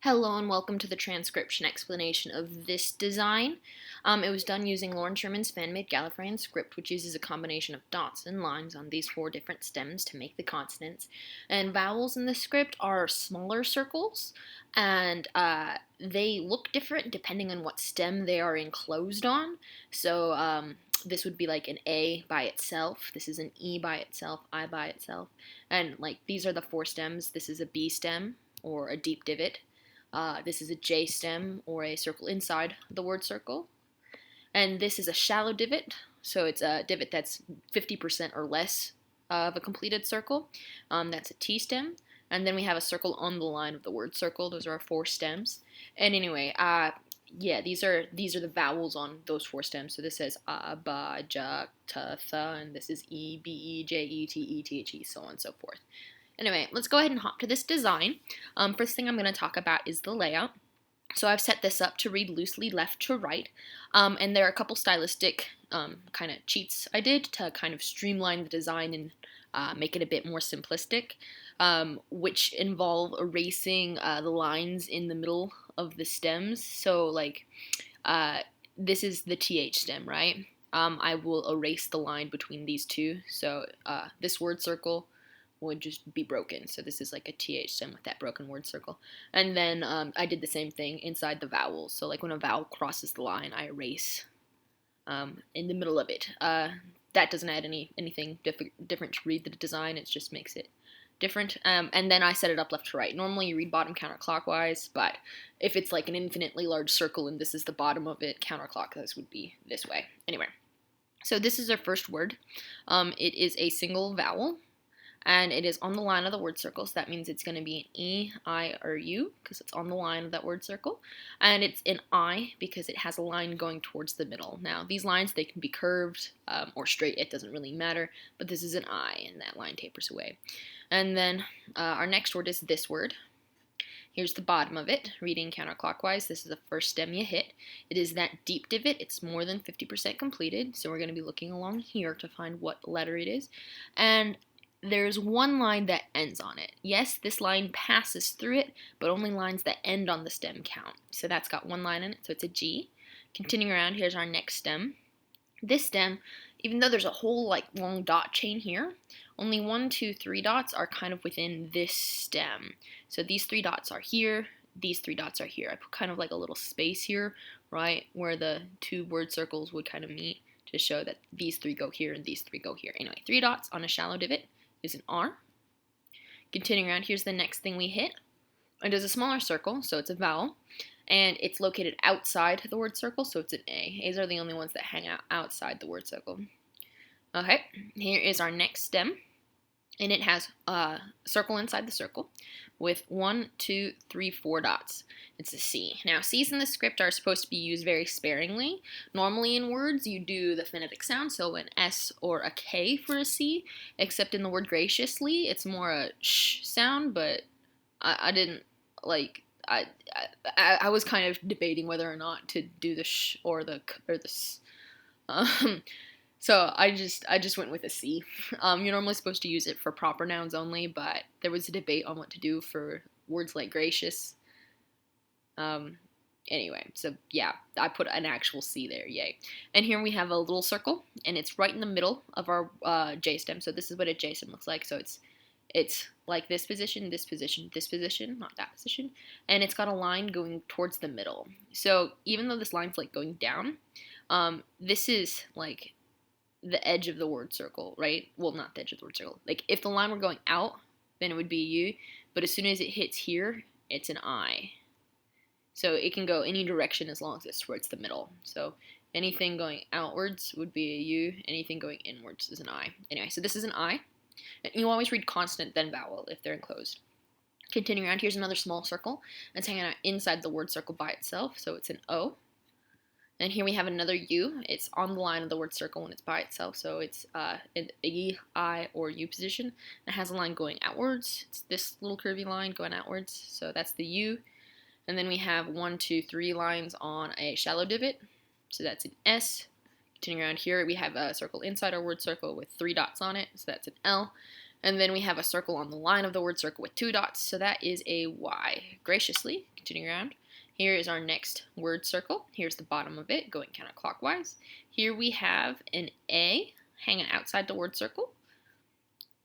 Hello and welcome to the transcription explanation of this design. It was done using Loren Sherman's fan-made Gallifreyan script, which uses a combination of dots and lines on these four different stems to make the consonants. And vowels in the script are smaller circles, and they look different depending on what stem they are enclosed on. So this would be like an A by itself. This is an E by itself, I by itself. And like these are the four stems. This is a B stem or a deep divot. This is a J stem or a circle inside the word circle. And this is a shallow divot, so it's a divot that's 50% or less of a completed circle. That's a T stem. And then we have a circle on the line of the word circle. Those are our four stems. And anyway, yeah, these are the vowels on those four stems. So this says a, ba, ja, ta, tha, and this is e, b, e, j, e, t, e, t, h, e, so on and so forth. Anyway, let's go ahead and hop to this design. First thing I'm going to talk about is the layout. So I've set this up to read loosely left to right, and there are a couple stylistic kind of cheats I did to kind of streamline the design and make it a bit more simplistic, which involve erasing the lines in the middle of the stems. So like this is the TH stem, right? I will erase the line between these two. So this word circle would just be broken. So this is like a TH stem with that broken word circle. And then I did the same thing inside the vowels. So like when a vowel crosses the line, I erase in the middle of it. That doesn't add anything different to read the design. It just makes it different. And then I set it up left to right. Normally you read bottom counterclockwise, but if it's like an infinitely large circle and this is the bottom of it, counterclockwise would be this way. Anyway, so this is our first word. It is a single vowel, and it is on the line of the word circle, so that means it's going to be an E, I, or U, because it's on the line of that word circle, and it's an I because it has a line going towards the middle. Now, these lines, they can be curved or straight, it doesn't really matter, but this is an I, and that line tapers away. And then our next word is this word. Here's the bottom of it, reading counterclockwise. This is the first stem you hit. It is that deep divot. It's more than 50% completed, so we're going to be looking along here to find what letter it is. And there's one line that ends on it. Yes, this line passes through it, but only lines that end on the stem count. So that's got one line in it, so it's a G. Continuing around, here's our next stem. This stem, even though there's a whole like long dot chain here, only 1, 2, 3 dots are kind of within this stem. So these 3 dots are here, these 3 dots are here. I put kind of like a little space here, right, where the two word circles would kind of meet to show that these 3 go here and these 3 go here. Anyway, 3 dots on a shallow divot is an R. Continuing around, here's the next thing we hit. It is a smaller circle, so it's a vowel, and it's located outside the word circle, so it's an A. A's are the only ones that hang out outside the word circle. Okay, here is our next stem, and it has a circle inside the circle with 1, 2, 3, 4 dots. It's a C. Now, C's in the script are supposed to be used very sparingly. Normally in words, you do the phonetic sound, so an S or a K for a C, except in the word graciously, it's more a sh sound, but I didn't, like, I was kind of debating whether or not to do the sh or the k or the s. So I just went with a C. You're normally supposed to use it for proper nouns only, but there was a debate on what to do for words like gracious. Anyway, so yeah, I put an actual C there, yay. And here we have a little circle, and it's right in the middle of our J stem. So this is what a J stem looks like. So it's like this position, this position, this position, not that position, and it's got a line going towards the middle. So even though this line's like going down, this is like the edge of the word circle, right? Well, not the edge of the word circle. Like, if the line were going out, then it would be a U, but as soon as it hits here, it's an I. So it can go any direction as long as it's towards the middle. So anything going outwards would be a U, anything going inwards is an I. Anyway, so this is an I. And you always read consonant, then vowel if they're enclosed. Continuing around, here's another small circle. It's hanging out inside the word circle by itself, so it's an O. And here we have another U. It's on the line of the word circle when it's by itself, so it's an E, I, or U position. It has a line going outwards. It's this little curvy line going outwards, so that's the U. And then we have 1, 2, 3 lines on a shallow divot, so that's an S. Continuing around here, we have a circle inside our word circle with 3 dots on it, so that's an L. And then we have a circle on the line of the word circle with 2 dots, so that is a Y. Graciously, continuing around. Here is our next word circle. Here's the bottom of it, going counterclockwise. Here we have an A hanging outside the word circle.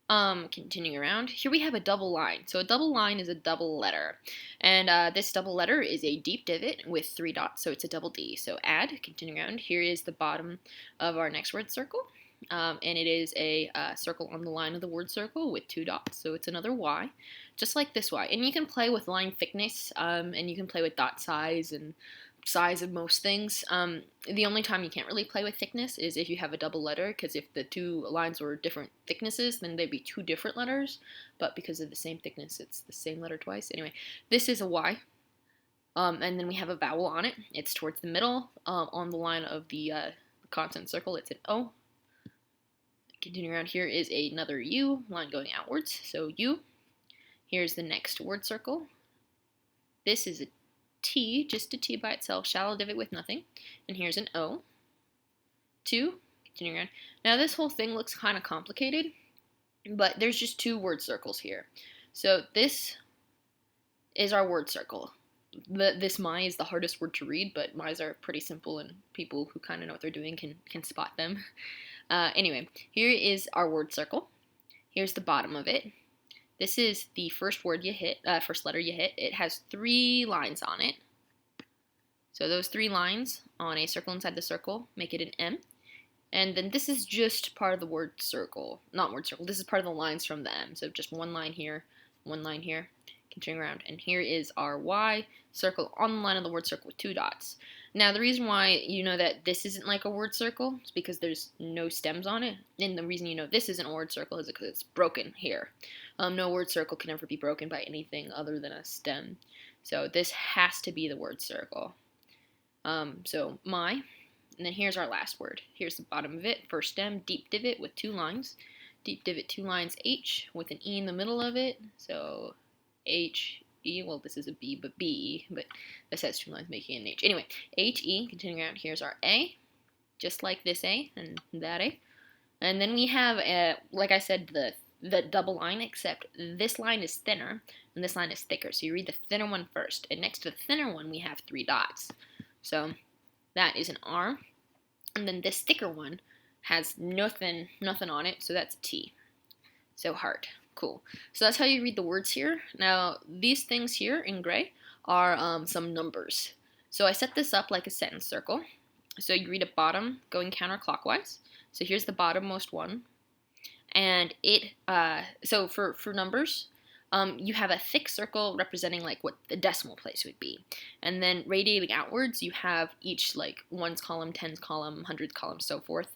Continuing around, here we have a double line. So a double line is a double letter. And this double letter is a deep divot with 3 dots, so it's a double D. So add, continuing around, here is the bottom of our next word circle. And it is a circle on the line of the word circle with 2 dots, so it's another Y, just like this Y. And you can play with line thickness, and you can play with dot size and size of most things. The only time you can't really play with thickness is if you have a double letter, because if the 2 lines were different thicknesses, then they'd be 2 different letters, but because of the same thickness, it's the same letter twice. Anyway, this is a Y. And then we have a vowel on it. It's towards the middle, on the line of the consonant circle. It's an O. Continuing around, here is another U, line going outwards, so U. Here's the next word circle. This is a T, just a T by itself, shallow divot with nothing. And here's an O. 2, continuing around. Now this whole thing looks kind of complicated, but there's just 2 word circles here. So this is our word circle. This my is the hardest word to read, but my's are pretty simple, and people who kind of know what they're doing can spot them. Anyway, here is our word circle. Here's the bottom of it. This is the first word you hit, first letter you hit. It has 3 lines on it. So those 3 lines on a circle inside the circle make it an M. And then this is just part of the word circle, not word circle. This is part of the lines from the M. So just 1 line here, 1 line here. Continuing around, and here is our Y circle on the line of the word circle with 2 dots. Now the reason why you know that this isn't like a word circle is because there's no stems on it, and the reason you know this isn't a word circle is because it's broken here. No word circle can ever be broken by anything other than a stem, so this has to be the word circle. So my, and then here's our last word. Here's the bottom of it, first stem, deep divot with 2 lines, deep divot 2 lines, H with an E in the middle of it, so H, E, well this is a B, but B, but this has 2 lines making an H. Anyway, H, E, continuing around, here's our A, just like this A and that A. And then we have, like I said, the double line, except this line is thinner and this line is thicker. So you read the thinner one first, and next to the thinner one we have 3 dots. So that is an R. And then this thicker one has nothing on it, so that's a T. So heart. Cool. So that's how you read the words here. Now, these things here in gray are some numbers. So I set this up like a sentence circle. So you read at bottom going counterclockwise. So here's the bottommost one. And it, so for numbers, you have a thick circle representing like what the decimal place would be. And then radiating outwards, you have each like ones column, tens column, hundreds column, so forth.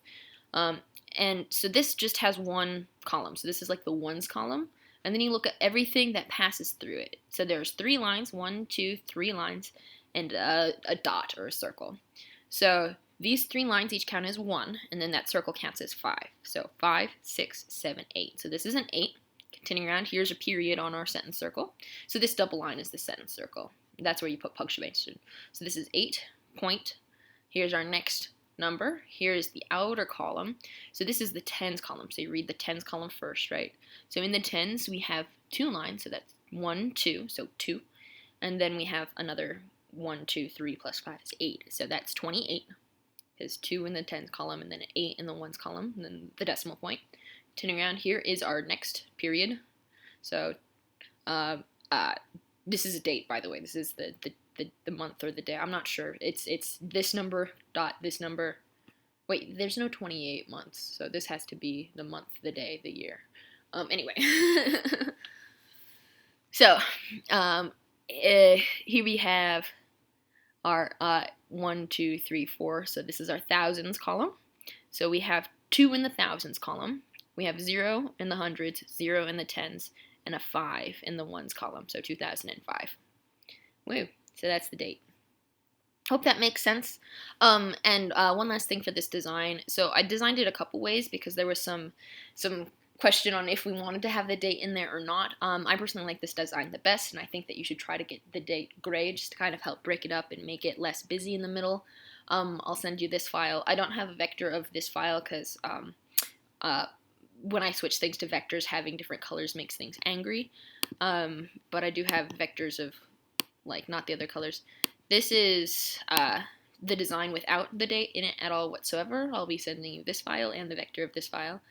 And so this just has 1 column. So this is like the ones column. And then you look at everything that passes through it. So there's 3 lines, 1, 2, 3 lines, and a dot or a circle. So these 3 lines each count as 1, and then that circle counts as 5. So 5, 6, 7, 8. So this is an 8. Continuing around, here's a period on our sentence circle. So this double line is the sentence circle. That's where you put punctuation. So this is 8 point. Here's our next number. Here is the outer column. So this is the tens column. So you read the tens column first, right? So in the tens, we have 2 lines. So that's 1, 2, so 2. And then we have another 1, 2, 3 plus 5 is 8. So that's 28. There's 2 in the tens column and then 8 in the ones column, and then the decimal point. Continuing around, here is our next period. So this is a date, by the way. This is the month or the day. I'm not sure. It's this number dot this number. Wait, there's no 28 months, so this has to be the month, the day, the year. Anyway. So, here we have our 1, 2, 3, 4. So this is our thousands column. So we have 2 in the thousands column. We have 0 in the hundreds, 0 in the tens, and a 5 in the ones column. So 2005. Woo. So that's the date. Hope that makes sense. And one last thing for this design. So I designed it a couple ways because there was some question on if we wanted to have the date in there or not. I personally like this design the best, and I think that you should try to get the date gray just to kind of help break it up and make it less busy in the middle. I'll send you this file. I don't have a vector of this file because when I switch things to vectors, having different colors makes things angry. But I do have vectors of, like, not the other colors. This is the design without the date in it at all whatsoever. I'll be sending you this file and the vector of this file.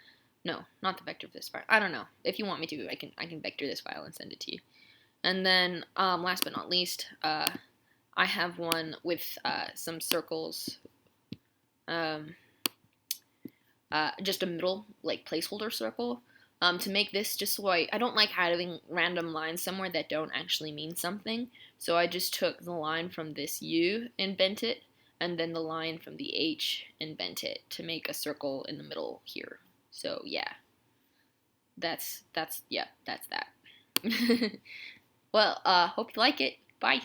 No, not the vector of this file. I don't know. If you want me to, I can vector this file and send it to you. And then, last but not least, I have one with some circles, just a middle, like, placeholder circle. To make this, just so I don't like having random lines somewhere that don't actually mean something. So I just took the line from this U and bent it, and then the line from the H and bent it to make a circle in the middle here. So yeah, that's that. Well, hope you like it. Bye.